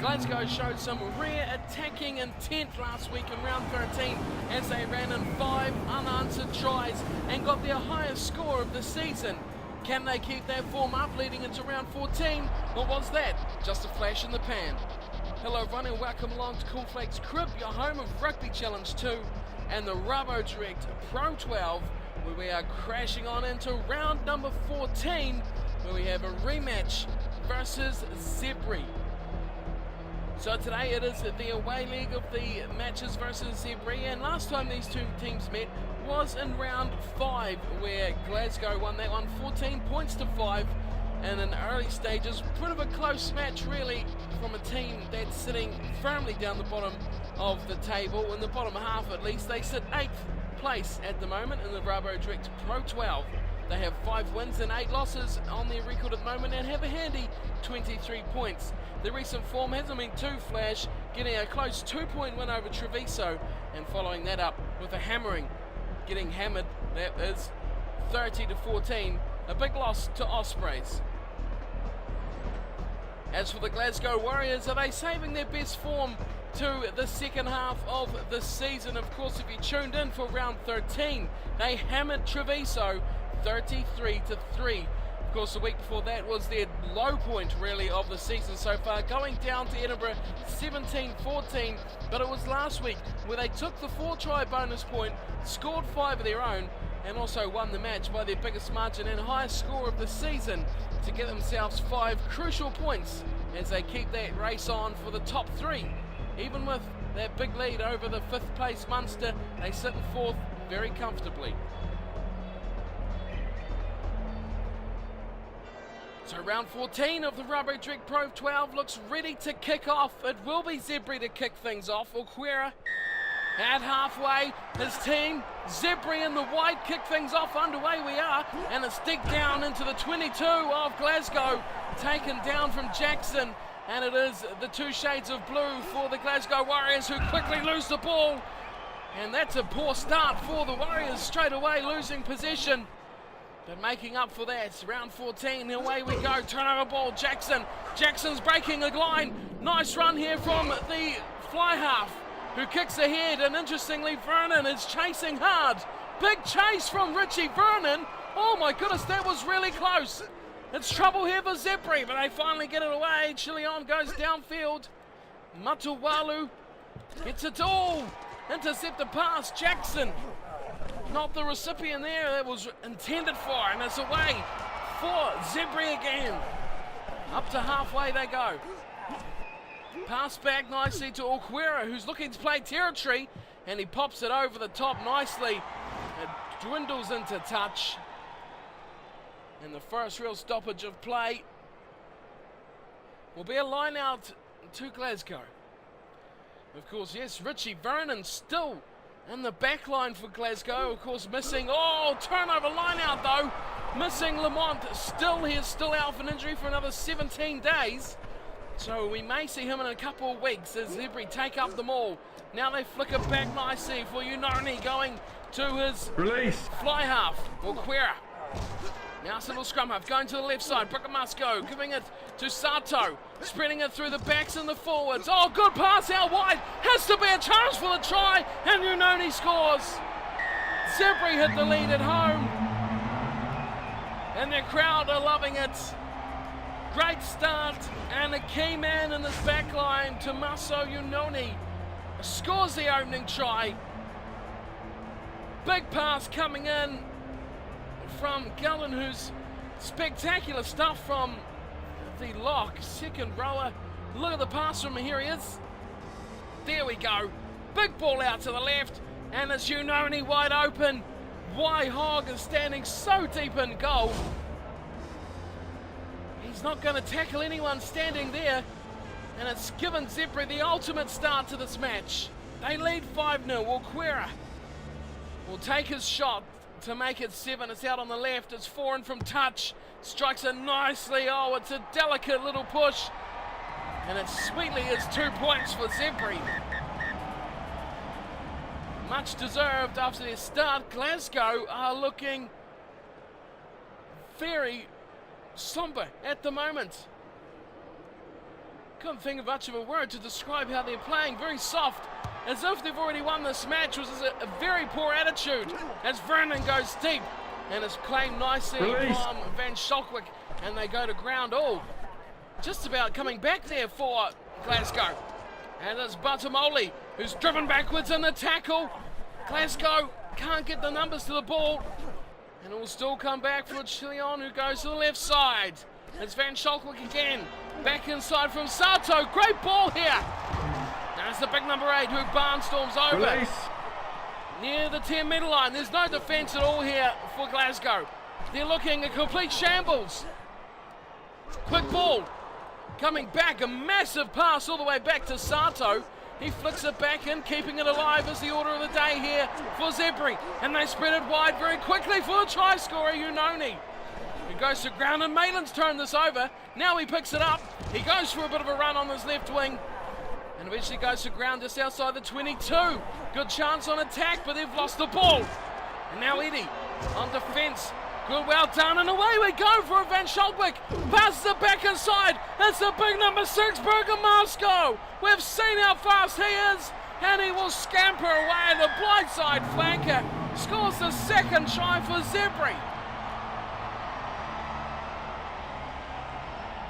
Glasgow showed some rare attacking intent last week in round 13 as they ran in 5 unanswered tries and got their highest score of the season. Can they keep that form up leading into round 14, or was that just a flash in the pan? Hello everyone and welcome along to Cornflakes Crib, your home of Rugby Challenge 2 and the Rabodirect Pro 12, where we are crashing on into round number 14, where we have a rematch versus Zebre. So today it is the away leg of the matches versus Zebre, and last time these two teams met was in round 5, where Glasgow won that one 14 points to 5 and in early stages. Bit of a close match really from a team that's sitting firmly down the bottom of the table, in the bottom half at least. They sit 8th place at the moment in the Rabodirect Pro 12. They have 5 wins and 8 losses on their record at the moment and have a handy 23 points. The recent form hasn't been too flash, getting a close 2-point win over Treviso and following that up with a hammering, getting hammered, that is 30-14, a big loss to Ospreys. As for the Glasgow Warriors, are they saving their best form to the second half of the season? Of course, if you tuned in for round 13, they hammered Treviso 33-3. Of course, the week before that was their low point really of the season so far, going down to Edinburgh 17-14, but it was last week where they took the 4-try bonus point, scored 5 of their own, and also won the match by their biggest margin and highest score of the season to get themselves 5 crucial points as they keep that race on for the top 3. Even with that big lead over the 5th place Munster, they sit in 4th very comfortably. So round 14 of the Rabodirect Pro 12 looks ready to kick off. It will be Zebre to kick things off. Okwera at halfway, his team, Zebre in the white, kick things off. Underway we are, and it's digged down into the 22 of Glasgow, taken down from Jackson, and it is the 2 shades of blue for the Glasgow Warriors, who quickly lose the ball, and that's a poor start for the Warriors, straight away losing possession. But making up for that, round 14, away we go, turnover ball, Jackson's breaking a line, nice run here from the fly half, who kicks ahead, and interestingly Vernon is chasing hard. Big chase from Richie Vernon. Oh my goodness, that was really close. It's trouble here for Zebre, but they finally get it away. Chileon goes downfield. Matuwalu gets it all. Intercepted pass, Jackson. Not the recipient there that was intended for, and it's away for Zebre again. Up to halfway they go. Pass back nicely to Okwera, who's looking to play territory, and he pops it over the top nicely. It dwindles into touch. And the first real stoppage of play will be a line out to Glasgow. Of course, yes, Richie Vernon still in the back line for Glasgow, of course missing, turnover line out though, missing Lamont, he is still out for an injury for another 17 days. So we may see him in a couple of weeks as Zebre take up the maul. Now they flick it back nicely for Unoni, going to his release fly half, Okwera. Now it's a little scrum half, going to the left side, Brooker giving it to Sato, spreading it through the backs and the forwards. Oh, good pass out wide, has to be a chance for the try, and Unoni scores. Zebre hit the lead at home, and the crowd are loving it. Great start, and a key man in this back line, Tommaso Unoni, scores the opening try. Big pass coming in from Gullen, who's spectacular stuff from the lock, second rower. Look at the pass from him, here he is. There we go, big ball out to the left, and it's Unoni wide open. Hogg is standing so deep in goal. He's not going to tackle anyone standing there, and it's given Zebre the ultimate start to this match. They lead 5-0. Okwera will take his shot to make it 7. It's out on the left, it's 4 and from touch, strikes it nicely. It's a delicate little push, and it sweetly is 2 points for Zebre. Much deserved after their start. Glasgow are looking very somber at the moment. Couldn't think of much of a word to describe how they're playing. Very soft, as if they've already won this match. Was a very poor attitude as Vernon goes deep and is claimed nicely from Van Schalkwyk, and they go to ground. Oh, just about coming back there for Glasgow. And it's Batamoli who's driven backwards in the tackle. Glasgow can't get the numbers to the ball, and it will still come back for Chilion, who goes to the left side. It's Van Schalkwyk again, back inside from Sato. Great ball here. There's the big number 8 who barnstorms over. Near the 10-metre line. There's no defence at all here for Glasgow. They're looking a complete shambles. Quick ball. Coming back, a massive pass all the way back to Sato. He flicks it back in, keeping it alive is the order of the day here for Zebre. And they spread it wide very quickly for the try scorer, Unoni. He goes to ground, and Maitland's turned this over. Now he picks it up. He goes for a bit of a run on his left wing, and eventually goes to ground just outside the 22. Good chance on attack, but they've lost the ball. And now Eddie on defence. Good, well done, and away we go for Van Schalkwyk. Passes it back inside. It's the big number 6, Bergamasco. We've seen how fast he is, and he will scamper away. The blindside flanker scores the second try for Zebre.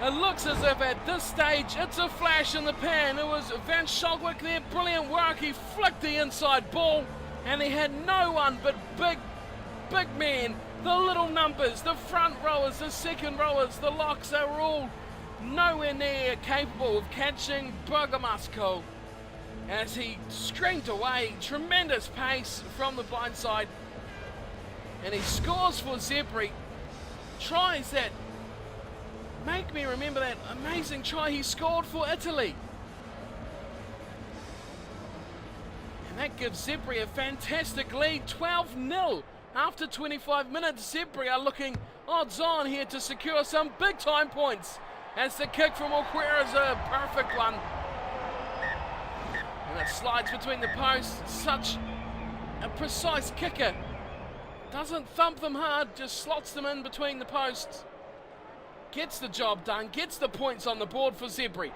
It looks as if at this stage it's a flash in the pan. It was Van Schalkwyk there, brilliant work. He flicked the inside ball, and he had no one but big men. The little numbers, the front rowers, the second rowers, the locks, they were all nowhere near capable of catching Bergamasco as he screamed away. Tremendous pace from the blind side, and he scores for Zebre. Tries that make me remember that amazing try he scored for Italy. And that gives Zebre a fantastic lead, 12-0. After 25 minutes, Zebre are looking odds on here to secure some big time points, as the kick from Okwera is a perfect one. And it slides between the posts. Such a precise kicker. Doesn't thump them hard, just slots them in between the posts. Gets the job done, gets the points on the board for Zebre.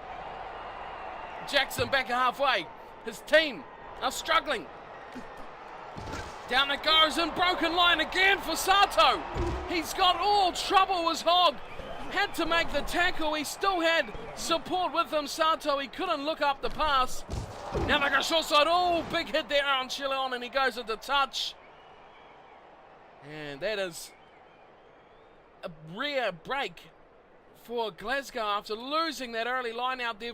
Jackson back halfway. His team are struggling. Down it goes, and broken line again for Sato. He's got all trouble as Hogg. Had to make the tackle. He still had support with him, Sato. He couldn't look up the pass. Now they go short side. Oh, big hit there on Chilion, and he goes into touch. And that is a rare break for Glasgow after losing that early line out. They've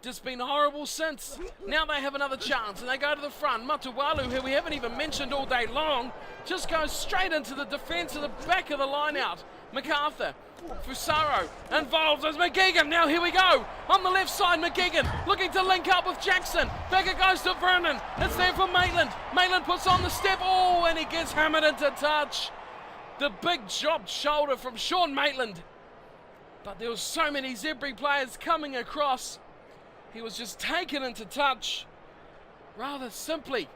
just been horrible since. Now they have another chance, and they go to the front. Matawalu, who we haven't even mentioned all day long, just goes straight into the defence of the back of the line out. MacArthur, Fusaro, involved as McGeegan. Now here we go. On the left side, McGeegan looking to link up with Jackson. Back it goes to Vernon. It's there for Maitland. Maitland puts on the step. Oh, and he gets hammered into touch. The big dropped shoulder from Sean Maitland. But there were so many Zebre players coming across. He was just taken into touch rather simply.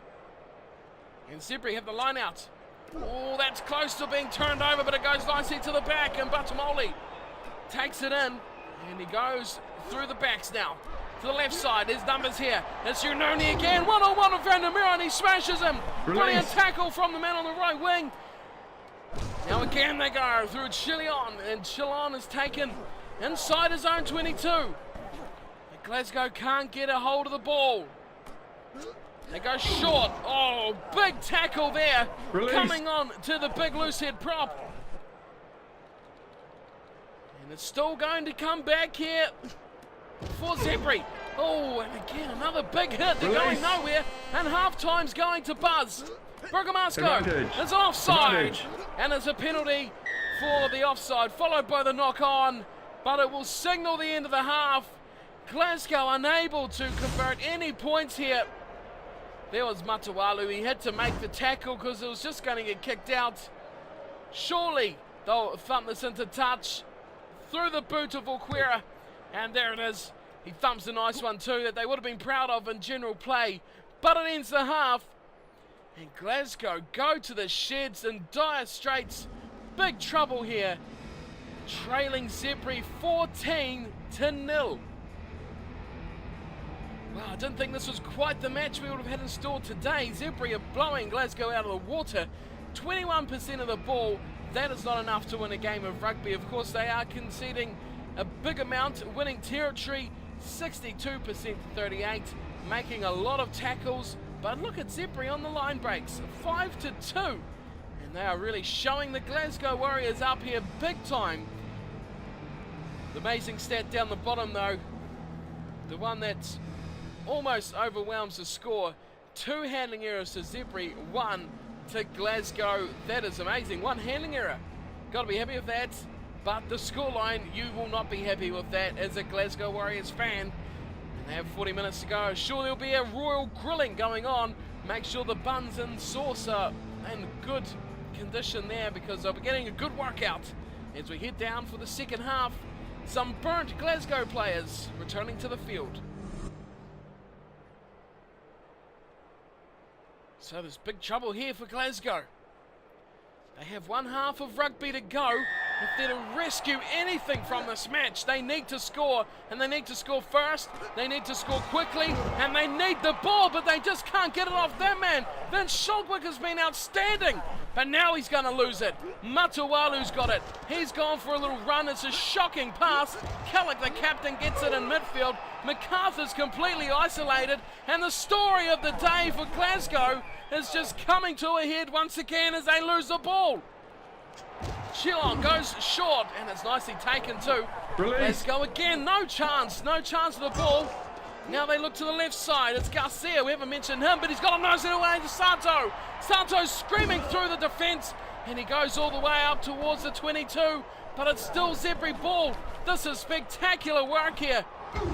And Zebre have the line out. Oh, that's close to being turned over, but it goes nicely to the back, and Batamoli takes it in, and he goes through the backs now. To the left side, his numbers here. It's Unoni again, one-on-one with Van der Merwe, and he smashes him. Brilliant tackle from the man on the right wing. Now again they go through Chilion, and Chilion is taken inside his own 22. Glasgow can't get a hold of the ball. They go short. Oh, big tackle there. Coming on to the big loose head prop. And it's still going to come back here for Zebre. Oh, and again, another big hit. They're going nowhere, and half-time's going to buzz. Bergamasco is offside. And it's a penalty for the offside, followed by the knock-on, but it will signal the end of the half. Glasgow unable to convert any points here. There was Matawalu. He had to make the tackle because it was just going to get kicked out. Surely they'll thump this into touch through the boot of Okwera. And there it is. He thumps a nice one too that they would have been proud of in general play. But it ends the half. And Glasgow go to the sheds in dire straits. Big trouble here. Trailing Zebre 14-0. Well, I didn't think this was quite the match we would have had in store today. Zebre are blowing Glasgow out of the water. 21% of the ball. That is not enough to win a game of rugby. Of course, they are conceding a big amount, winning territory, 62% to 38, making a lot of tackles. But look at Zebre on the line breaks, 5-2. And they are really showing the Glasgow Warriors up here big time. The amazing stat down the bottom though, the one that almost overwhelms the score. 2 handling errors to Zebre, 1 to Glasgow. That is amazing. 1 handling error. Got to be happy with that. But the scoreline, you will not be happy with that as a Glasgow Warriors fan. And they have 40 minutes to go. Sure, there'll be a royal grilling going on. Make sure the buns and sauce are in good condition there, because they'll be getting a good workout as we head down for the second half. Some burnt Glasgow players returning to the field. So there's big trouble here for Glasgow. They have one half of rugby to go. If they're to rescue anything from this match, they need to score, and they need to score first. They need to score quickly, and they need the ball, but they just can't get it off their man. Vince Schultwick has been outstanding, but now he's going to lose it. Matawalu's got it. He's gone for a little run. It's a shocking pass. Kellick, the captain, gets it in midfield. MacArthur's completely isolated, and the story of the day for Glasgow is just coming to a head once again as they lose the ball. Chilon goes short, and it's nicely taken too. Let's go again. No chance of the ball. Now they look to the left side. It's Garcia. We haven't mentioned him, but he's got a nose it away to Santo. Santo's screaming through the defence, and he goes all the way up towards the 22, but it's still Zebre ball. This is spectacular work here.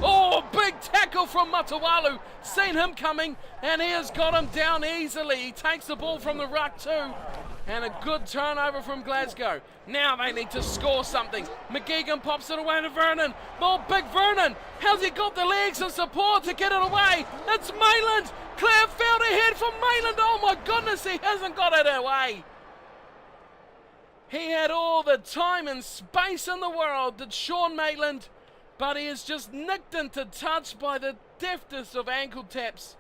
Oh, big tackle from Matawalu. Seen him coming, and he has got him down easily. He takes the ball from the ruck too. And a good turnover from Glasgow. Now they need to score something. McGeegan pops it away to Vernon. Ball, big Vernon. How's he got the legs and support to get it away? It's Mayland. Clearfield ahead for Mayland. Oh my goodness, he hasn't got it away. He had all the time and space in the world, did Sean Maitland, but he is just nicked into touch by the deftest of ankle taps.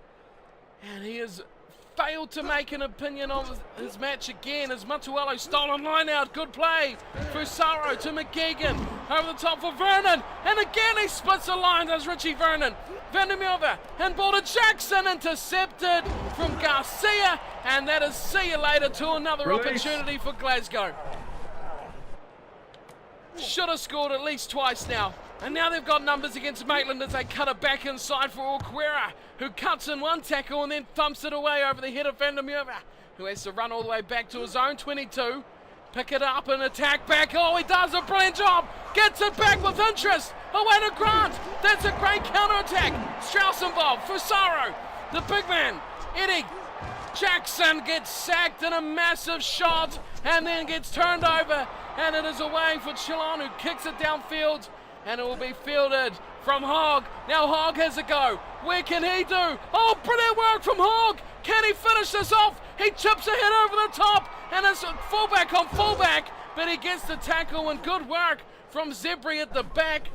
And he has failed to make an opinion of his match again as Matualo stolen line out. Good play. Fusaro to McGeegan. Over the top for Vernon. And again he splits the line. Does Richie Vernon. Vandermeer and ball to Jackson. Intercepted from Garcia. And that is see you later to another opportunity for Glasgow. Should have scored at least twice now. And now they've got numbers against Maitland as they cut it back inside for Okwera, who cuts in one tackle and then thumps it away over the head of Vandermeer, who has to run all the way back to his own 22. Pick it up and attack back. Oh, he does a brilliant job. Gets it back with interest. Away to Grant. That's a great counter-attack. Strauss involved. Fusaro, the big man. Eddie Jackson gets sacked in a massive shot and then gets turned over. And it is away for Chilon, who kicks it downfield. And it will be fielded from Hogg. Now Hogg has a go. Where can he do? Oh, brilliant work from Hogg. Can he finish this off? He chips ahead over the top. And it's fullback on fullback. But he gets the tackle, and good work from Zebre at the back,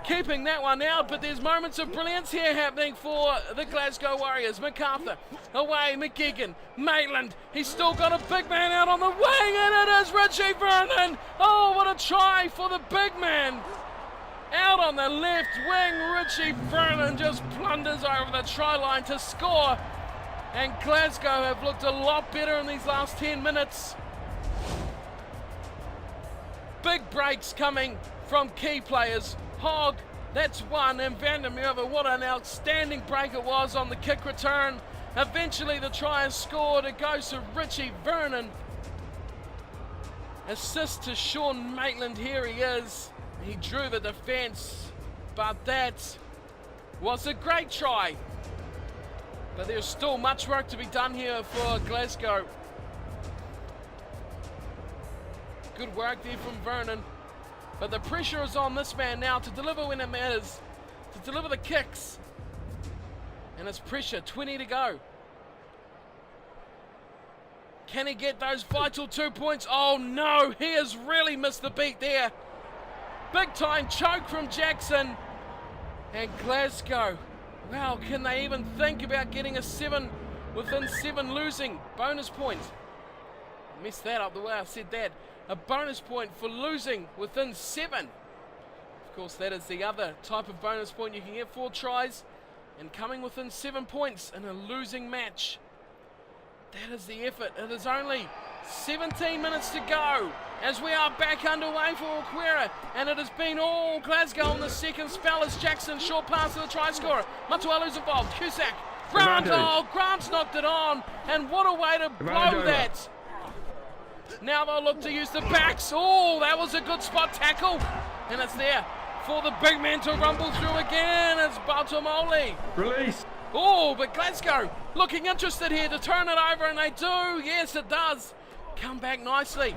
keeping that one out. But there's moments of brilliance here happening for the Glasgow Warriors. MacArthur away, McGeegan, Maitland. He's still got a big man out on the wing, and it is Richie Vernon. Oh, what a try for the big man. Out on the left wing, Richie Vernon just plunders over the try line to score. And Glasgow have looked a lot better in these last 10 minutes. Big breaks coming from key players. Hogg, that's one, and Vandermeer, what an outstanding break it was on the kick return. Eventually the try is scored. It goes to Richie Vernon. Assist to Sean Maitland, here he is. He drew the defence, but that was a great try. But there's still much work to be done here for Glasgow. Good work there from Vernon. But the pressure is on this man now to deliver when it matters, to deliver the kicks. And it's pressure, 20 to go. Can he get those vital 2 points? Oh no, he has really missed the beat there. Big time choke from Jackson. And Glasgow Well, can they even think about getting a 7 within 7 losing bonus point? I messed that up the way I said that. A bonus point for losing within 7. Of course, that is the other type of bonus point. You can get 4 tries and coming within 7 points in a losing match. That is the effort. It is only 17 minutes to go as we are back underway for Okwera, and it has been all Glasgow in the second spell as Jackson short pass to the try scorer. Matualu's involved. Cusack. Grant. Oh, Grant's knocked it on, and what a way to blow that. Now they'll look to use the backs. Oh, that was a good spot tackle, and it's there for the big man to rumble through again. It's Baltomoli. Release. Oh, but Glasgow looking interested here to turn it over, and they do. Yes, it does. Come back nicely.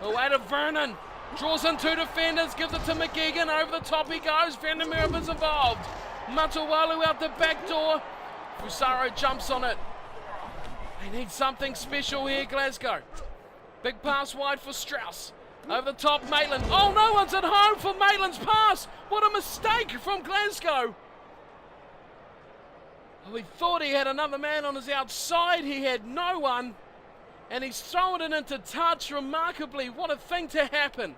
Away to Vernon. Draws in 2 defenders, gives it to McGeegan. Over the top he goes. Vandermeer is involved. Matawalu out the back door. Fusaro jumps on it. They need something special here, Glasgow. Big pass wide for Strauss. Over the top, Maitland. Oh, no one's at home for Maitland's pass. What a mistake from Glasgow. Well, he thought he had another man on his outside. He had no one. And he's thrown it into touch remarkably. What a thing to happen.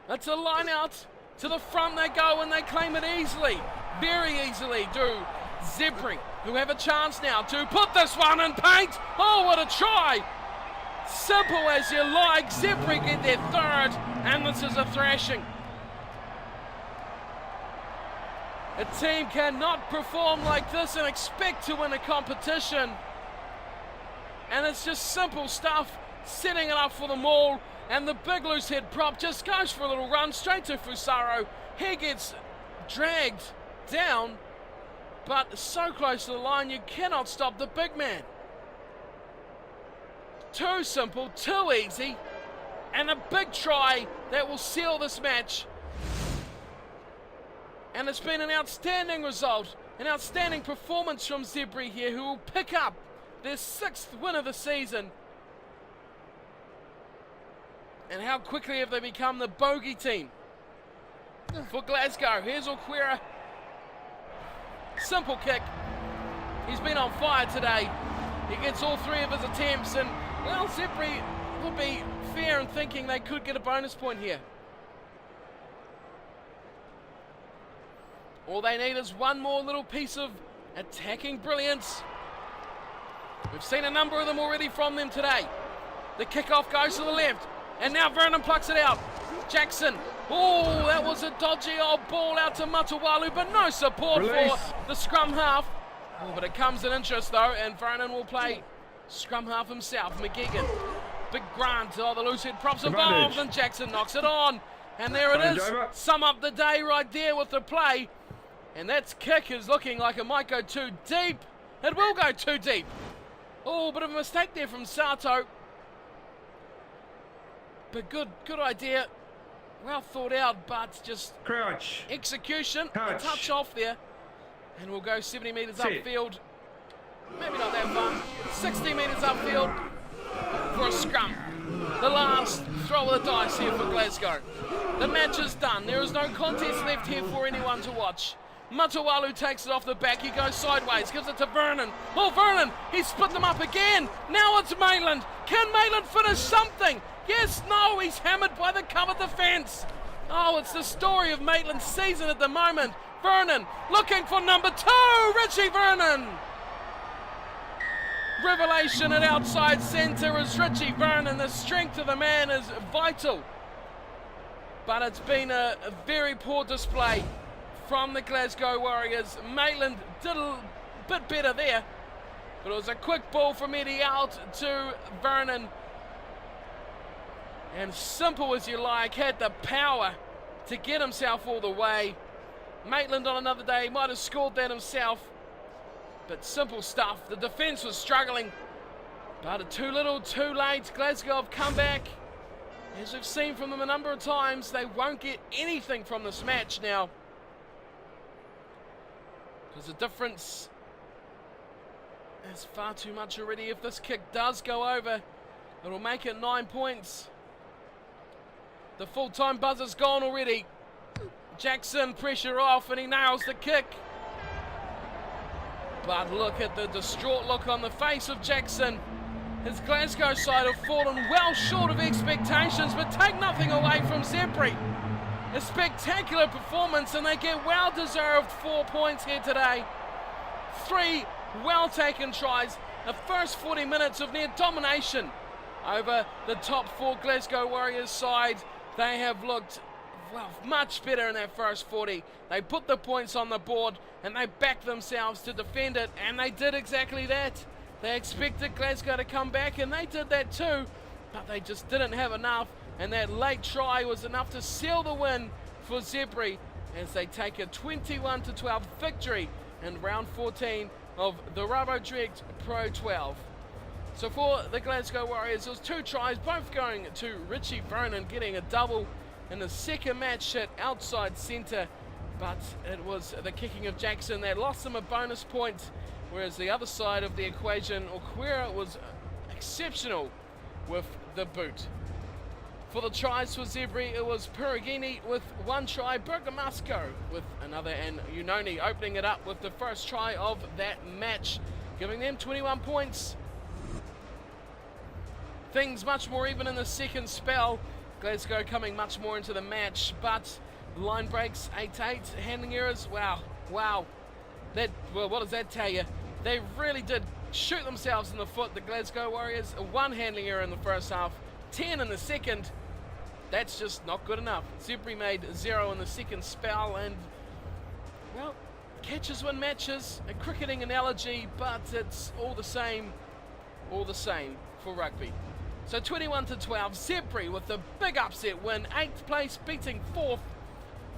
That's a line out. To the front they go and they claim it easily. Very easily do Zebre, who have a chance now to put this one in paint. Oh, what a try. Simple as you like. Zebre get their 3rd, and this is a thrashing. A team cannot perform like this and expect to win a competition. And it's just simple stuff, setting it up for them all. And the big loose head prop just goes for a little run straight to Fusaro. He gets dragged down, but so close to the line you cannot stop the big man. Too simple, too easy, and a big try that will seal this match. And it's been an outstanding result, an outstanding performance from Zebre here, who will pick up their 6th win of the season. And how quickly have they become the bogey team for Glasgow. Here's Okwera. Simple kick. He's been on fire today. He gets all 3 of his attempts, and well, Zebre would be fair in thinking they could get a bonus point here. All they need is one more little piece of attacking brilliance. We've seen a number of them already from them today. The kickoff goes to the left, and now Vernon plucks it out. Jackson. Oh, that was a dodgy old ball out to Matawalu, but no support for the scrum half. Oh, but it comes in interest though, and Vernon will play scrum half himself. McGeegan. Big Grant. Oh, the loose head props involved, and Jackson knocks it on. And there it is. Sum up the day right there with the play. And that kick is looking like it might go too deep. It will go too deep. Oh, bit of a mistake there from Sato. But good idea. Well thought out, but just crouch. Execution. A touch off there. And we'll go 70 metres upfield. Maybe not that far. 60 metres upfield for a scrum. The last throw of the dice here for Glasgow. The match is done. There is no contest left here for anyone to watch. Matawalu takes it off the back. He goes sideways, gives it to Vernon. Oh, Vernon, he split them up again. Now it's Maitland. Can Maitland finish something? Yes, no, he's hammered by the cover defence. Oh, it's the story of Maitland's season at the moment. Vernon looking for number 2, Richie Vernon. Revelation at outside centre is Richie Vernon. The strength of the man is vital. But it's been a very poor display from the Glasgow Warriors. Maitland did a bit better there, but it was a quick ball from Eddie out to Vernon. And simple as you like, had the power to get himself all the way. Maitland on another day might have scored that himself, but simple stuff. The defence was struggling, but too little, too late. Glasgow have come back. As we've seen from them a number of times, they won't get anything from this match now, because the difference is far too much already. If this kick does go over, it'll make it 9 points. The full-time buzzer's gone already. Jackson, pressure off, and he nails the kick. But look at the distraught look on the face of Jackson. His Glasgow side have fallen well short of expectations, but take nothing away from Zebre. A spectacular performance, and they get well-deserved 4 points here today. 3 well-taken tries, the first 40 minutes of near domination over the top 4 Glasgow Warriors side. They have looked, well, much better in that first 40. They put the points on the board and they backed themselves to defend it, and they did exactly that. They expected Glasgow to come back, and they did that too, but they just didn't have enough, and that late try was enough to seal the win for Zebre as they take a 21-12 victory in round 14 of the Rabodirect Pro 12. So for the Glasgow Warriors, it was 2 tries, both going to Richie Vernon, getting a double in the second match hit outside centre, but it was the kicking of Jackson that lost them a bonus point, whereas the other side of the equation, Okwera was exceptional with the boot. For the tries for Zebre, it was Perugini with 1 try, Bergamasco with another, and Unoni opening it up with the first try of that match, giving them 21 points. Things much more even in the second spell. Glasgow coming much more into the match, but line breaks, 8-8, handling errors, wow. That, well, what does that tell you? They really did shoot themselves in the foot, the Glasgow Warriors. 1 handling error in the first half, 10 in the second. That's just not good enough. Zebre made 0 in the second spell, and, well, catches win matches, a cricketing analogy, but it's all the same for rugby. So 21-12, Zebre with the big upset win, 8th place beating 4th.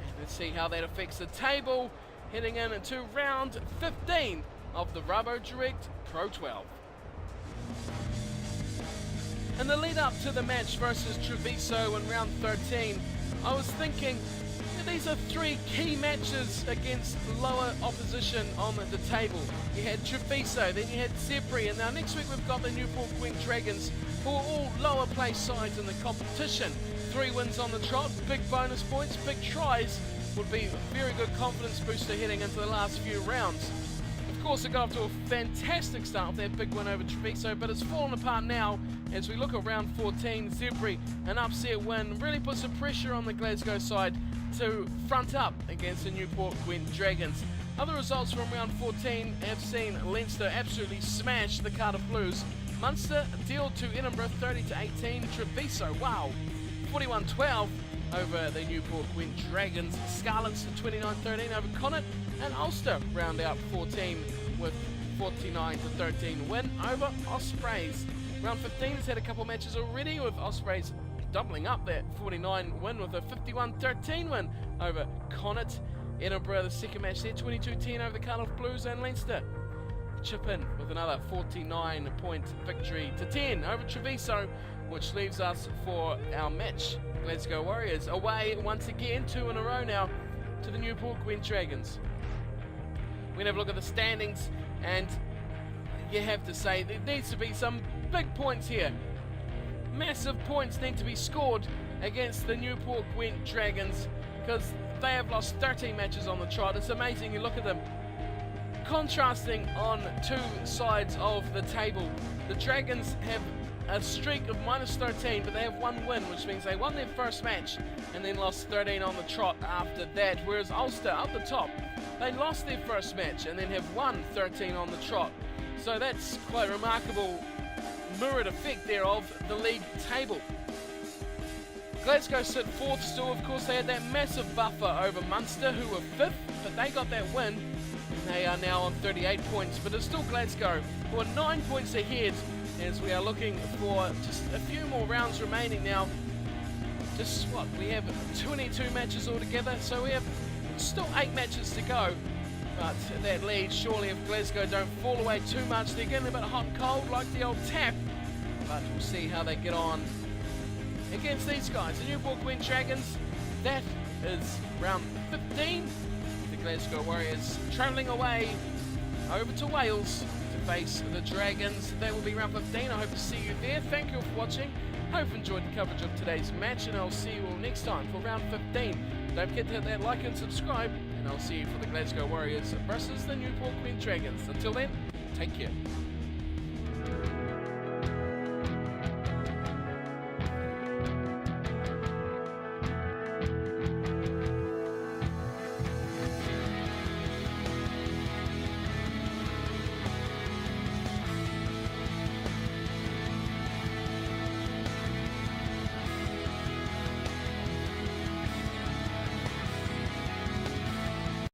And let's see how that affects the table, heading into round 15 of the Rabodirect Pro 12. In the lead up to the match versus Treviso in round 13, I was thinking that these are 3 key matches against lower opposition on the table. You had Treviso, then you had Zebre, and now next week we've got the Newport Gwent Dragons, who are all lower place sides in the competition. 3 wins on the trot, big bonus points, big tries would be a very good confidence booster heading into the last few rounds. Of course, it got off to a fantastic start with that big win over Treviso, but it's fallen apart now as we look at round 14. Zebre, an upset win, really puts some pressure on the Glasgow side to front up against the Newport Gwent Dragons. Other results from round 14 have seen Leinster absolutely smash the Cardiff Blues. Munster dealt to Edinburgh 30-18. Treviso, wow, 41-12 over the Newport Gwent Dragons. Scarlets 29-13 over Connacht, and Ulster round out 14 with 49-13 win over Ospreys. Round 15 has had a couple matches already, with Ospreys doubling up that 49 win with a 51-13 win over Connacht. Edinburgh, the second match there, 22-10 over the Cardiff Blues, and Leinster chip in with another 49-point victory to 10 over Treviso, which leaves us for our match. Glasgow Warriors away once again, 2 in a row now, to the Newport Gwent Dragons. We're going to have a look at the standings, and you have to say there needs to be some big points here. Massive points need to be scored against the Newport Gwent Dragons, because they have lost 13 matches on the trot. It's amazing, you look at them contrasting on 2 sides of the table. The Dragons have a streak of -13, but they have 1 win, which means they won their first match and then lost 13 on the trot after that, whereas Ulster up the top, they lost their first match and then have won 13 on the trot. So that's quite remarkable mirrored effect there of the league table. Glasgow sit 4th still. Of course, they had that massive buffer over Munster, who were 5th, but they got that win, and they are now on 38 points. But it's still Glasgow, who are 9 points ahead, as we are looking for just a few more rounds remaining now. Just what, we have 22 matches altogether, so we have still 8 matches to go. But that lead, surely if Glasgow don't fall away too much, they're getting a bit hot and cold like the old tap. But we'll see how they get on against these guys. The Newport Gwent Dragons, that is round 15. The Glasgow Warriors travelling away over to Wales to face the Dragons. That will be round 15. I hope to see you there. Thank you for watching. Hope you enjoyed the coverage of today's match, and I'll see you all next time for round 15. Don't forget to hit that like and subscribe, and I'll see you for the Glasgow Warriors versus the Newport Queen Dragons. Until then, take care.